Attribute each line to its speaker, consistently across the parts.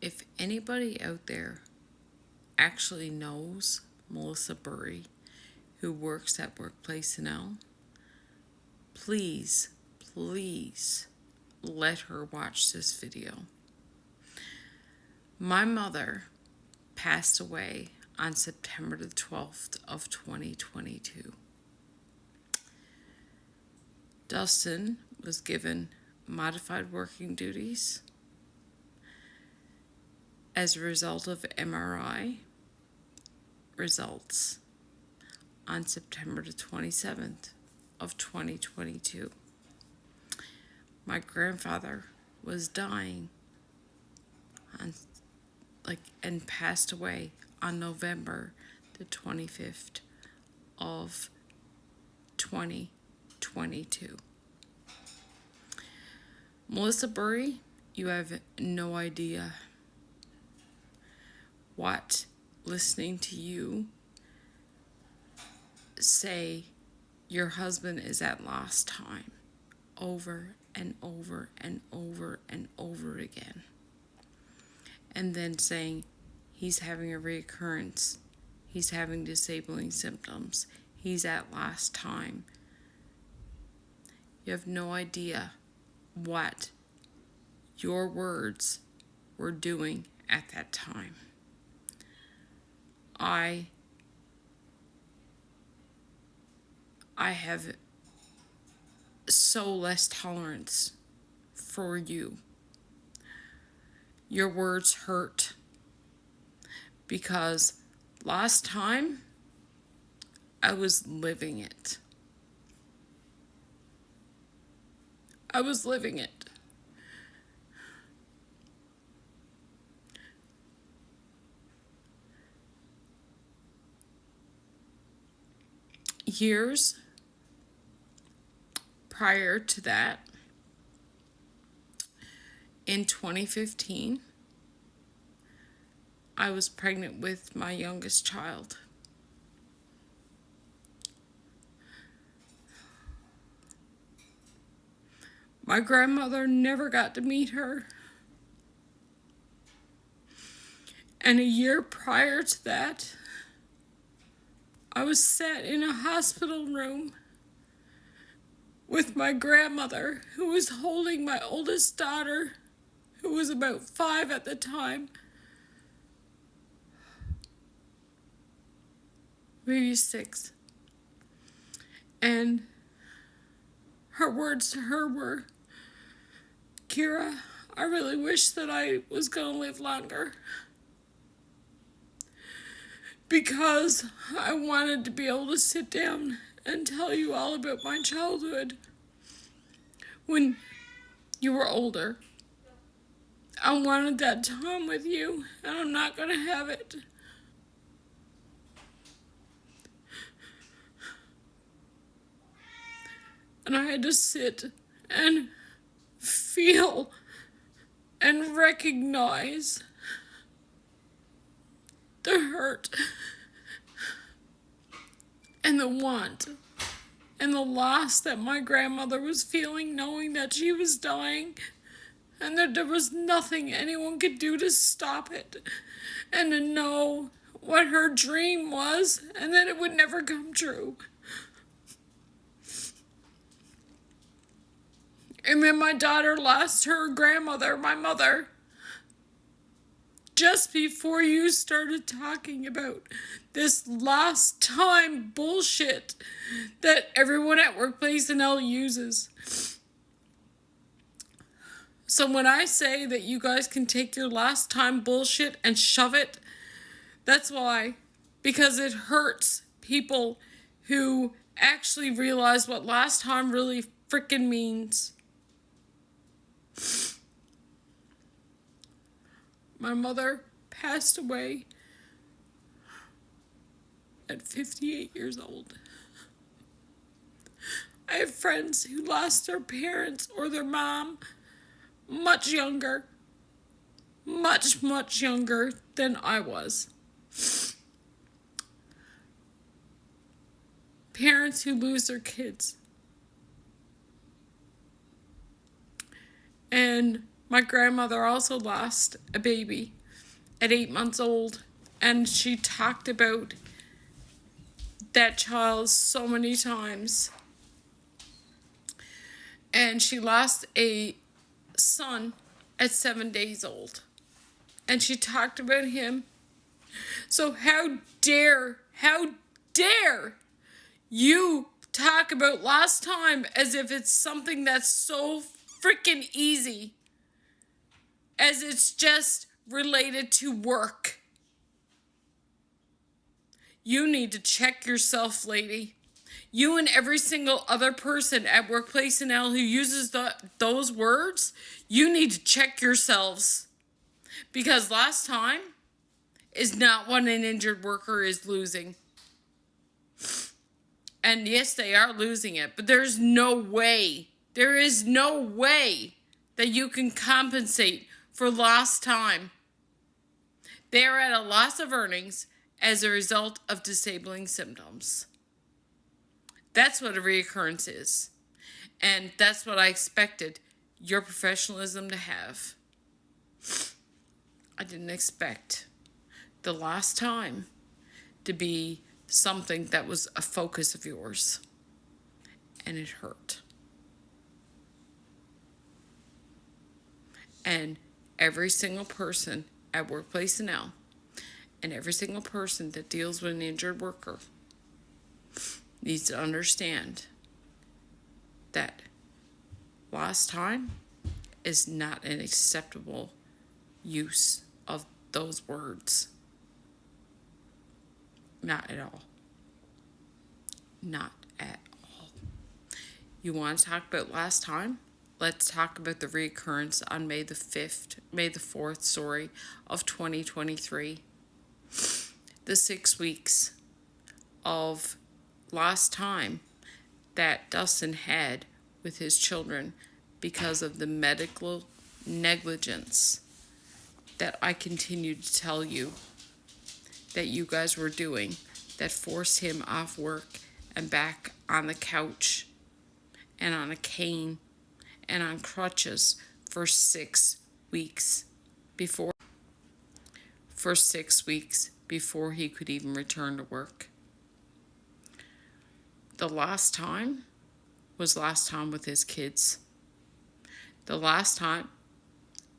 Speaker 1: If anybody out there actually knows Melissa Burry, who works at Workplace NL, please, please let her watch this video. My mother passed away on September the 12th of 2022. Dustin was given modified working duties as a result of MRI results on September the 27th of 2022. My grandfather was dying and passed away on November the 25th of 2022. Melissa Burry, you have no idea what listening to you say your husband is at last time over and over and over and over again. And then saying he's having a reoccurrence, he's having disabling symptoms, he's at last time. You have no idea what your words were doing at that time. I have so less tolerance for you. Your words hurt because last time I was living it. I was living it. Years prior to that, in 2015, I was pregnant with my youngest child. My grandmother never got to meet her. And a year prior to that, I was sat in a hospital room with my grandmother, who was holding my oldest daughter, who was about 5 at the time. Maybe 6. And her words to her were, "Kira, I really wish that I was going to live longer, because I wanted to be able to sit down and tell you all about my childhood when you were older. I wanted that time with you, and I'm not going to have it." And I had to sit and feel and recognize the hurt and the want and the loss that my grandmother was feeling, knowing that she was dying and that there was nothing anyone could do to stop it, and to know what her dream was and that it would never come true. And then my daughter lost her grandmother, my mother, just before you started talking about this last time bullshit that everyone at Workplace NL uses. So when I say that you guys can take your last time bullshit and shove it, that's why. Because it hurts people who actually realize what last time really frickin' means. My mother passed away at 58 years old. I have friends who lost their parents or their mom much younger. Much, much younger than I was. Parents who lose their kids. And My grandmother also lost a baby at 8 months old, and she talked about that child so many times. And she lost a son at 7 days old, and she talked about him. So how dare you talk about last time as if it's something that's so freaking easy, as it's just related to work. You need to check yourself, lady. You and every single other person at Workplace NL who uses those words, you need to check yourselves. Because last time is not what an injured worker is losing. And yes, they are losing it, but there is no way that you can compensate for lost time. They are at a loss of earnings as a result of disabling symptoms. That's what a reoccurrence is. And that's what I expected your professionalism to have. I didn't expect the last time to be something that was a focus of yours. And it hurt. And every single person at Workplace NL and every single person that deals with an injured worker needs to understand that lost time is not an acceptable use of those words. Not at all. Not at all. You want to talk about last time? Let's talk about the reoccurrence on May the 4th, of 2023. The 6 weeks of lost time that Dustin had with his children because of the medical negligence that I continue to tell you that you guys were doing, that forced him off work and back on the couch and on a cane and on crutches for 6 weeks before he could even return to work. The last time was last time with his kids. The last time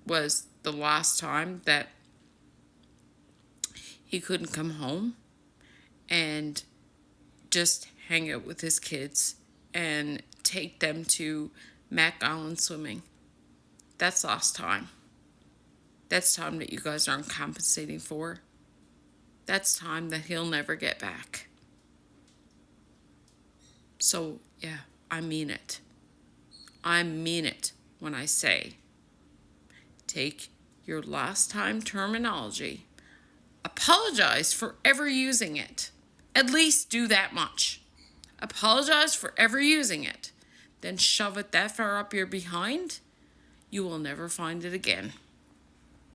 Speaker 1: was the last time that he couldn't come home and just hang out with his kids and take them to Mac Island swimming. That's lost time. That's time that you guys aren't compensating for. That's time that he'll never get back. So, yeah, I mean it. I mean it when I say take your last time terminology, apologize for ever using it. At least do that much. Apologize for ever using it. Then shove it that far up your behind, you will never find it again.